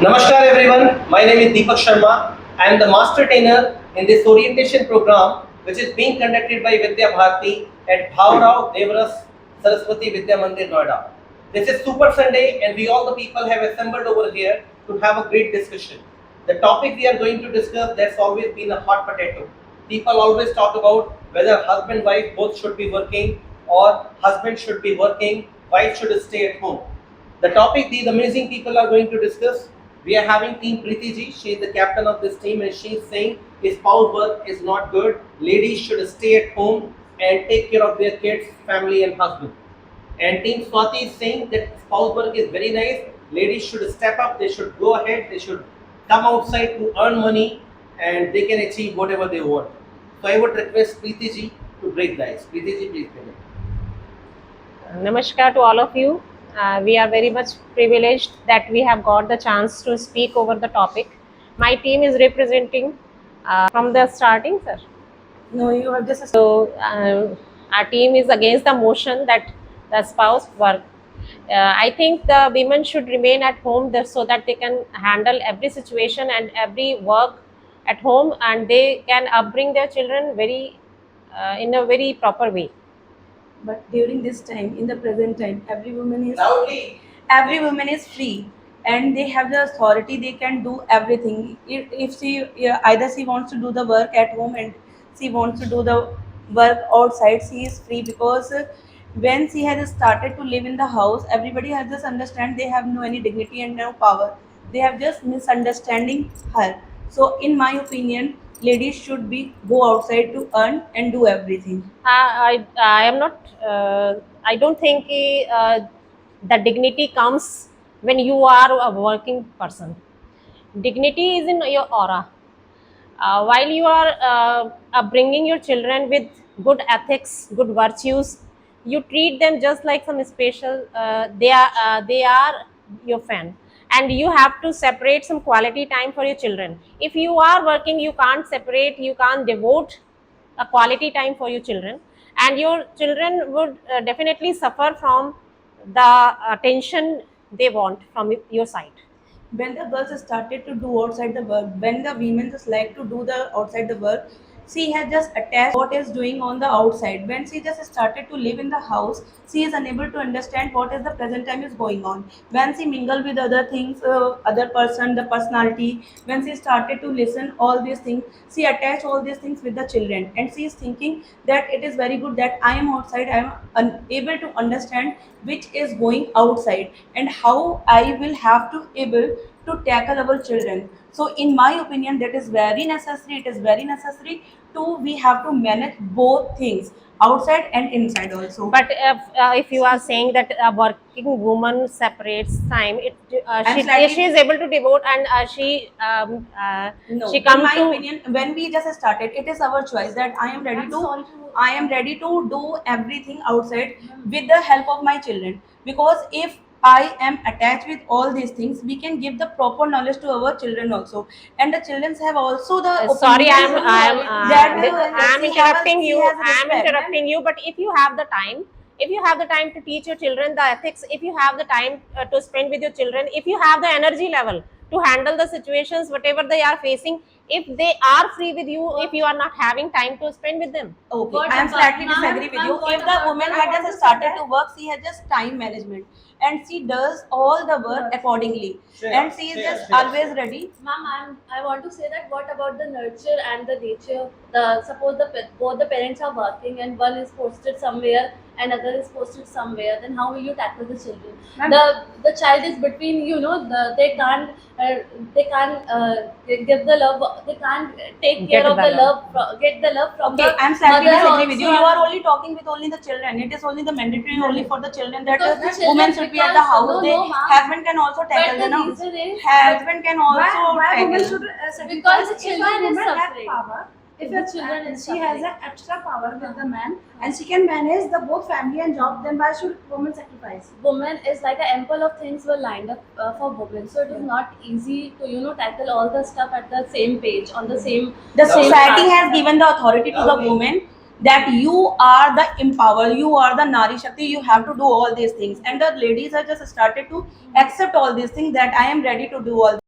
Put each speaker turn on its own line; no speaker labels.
Namaskar everyone, my name is Deepak Sharma. I am the master trainer in this orientation program which is being conducted by Vidya Bharati at Bhavrao Devras Saraswati Vidya Mandir Noida. This is Super Sunday and we all the people have assembled over here to have a great discussion. The topic we are going to discuss, that's always been a hot potato. People always talk about whether husband and wife both should be working or husband should be working, wife should stay at home. The topic these amazing people are going to discuss, we are having Team Preeti ji. She is the captain of this team and she is saying spouse work is not good. Ladies should stay at home and take care of their kids, family and husband. And Team Swati is saying that spouse work is very nice. Ladies should step up, they should go ahead, they should come outside to earn money and they can achieve whatever they want. So I would request Preeti ji to break the ice. Preeti ji, please begin.
Namaskar to all of you. We are very much privileged that we have got the chance to speak over the topic. My team is representing from the starting, sir.
No, you have just.
So our team is against the motion that the spouse work. I think the women should remain at home so that they can handle every situation and every work at home, and they can upbring their children in a very proper way.
But during this time, in the present time, every woman is free, and they have the authority. They can do everything. If she either she wants to do the work at home and she wants to do the work outside, she is free because when she has started to live in the house, everybody has just understand they have no any dignity and no power. They have just misunderstanding her. So, in my opinion, ladies should be go outside to earn and do everything.
I am not. I don't think the dignity comes when you are a working person. Dignity is in your aura. While you are bringing your children with good ethics, good virtues, you treat them just like some special. They are your fan, and you have to separate some quality time for your children. If you are working, you can't separate. You can't devote a quality time for your children, and your children would definitely suffer from the attention they want from your side.
When the girls started to do outside the work, when the women just like to do the outside the work, she has just attached what is doing on the outside. When she just started to live in the house, she is unable to understand what is the present time is going on. When she mingle with other things, other person, the personality, when she started to listen all these things, she attached all these things with the children, and she is thinking that it is very good that I am outside, I am unable to understand which is going outside and how I will have to able to tackle our children. So in my opinion, that is very necessary. It is very necessary to we have to manage both things, outside and inside also.
But if you are saying that a working woman separates time, she is able to devote, and
No,
she
in
come
my
to.
opinion, when we just started, it is our choice that I am ready to do everything outside with the help of my children. Because if I am attached with all these things, we can give the proper knowledge to our children also, and the children have also the.
Sorry,
that
I am
she have a-
interrupting
she
you.
has
I am
respect.
interrupting you. But if you have the time to teach your children the ethics, if you have the time to spend with your children, if you have the energy level to handle the situations whatever they are facing, if they are free with you, if you are not having time to spend with them.
Okay,
What
I am
about-
slightly
ma'am,
disagree with
ma'am,
you.
what
If the
about-
woman
I
had
want
just
to
started
say
to work, she has just time management, and she does all the work accordingly, and she is just always ready.
Ma'am, I want to say that what about the nurture and the nature? Suppose both the parents are working and one is posted somewhere and other is posted somewhere. Then how will you tackle the children? The child is between, they can't give the love. They can't take care of the love. Get the love from
Okay,
the
I am slightly
mother
disagree with you. You
also.
are only talking with only the children. It is only the mandatory only for the children that
Because the children-
women should be at the
because-
house.
no,
They
no, ma'am.
husband can also tackle
But
the
the
no.
reason is
Husband can also
why women
tackle.
should
Because the
if
children
a
is
woman has
suffering.
power, if
The
a
children is
she has
suffering.
an extra power with the man and she can manage the both family and job, then why should women sacrifice?
Women is like an ample of things were lined up for women, so it is not easy to tackle all the stuff at the same page on the same.
The
same
society
path.
has given the authority to the woman that you are the empower, you are the Nari Shakti, you have to do all these things, and the ladies have just started to accept all these things that I am ready to do all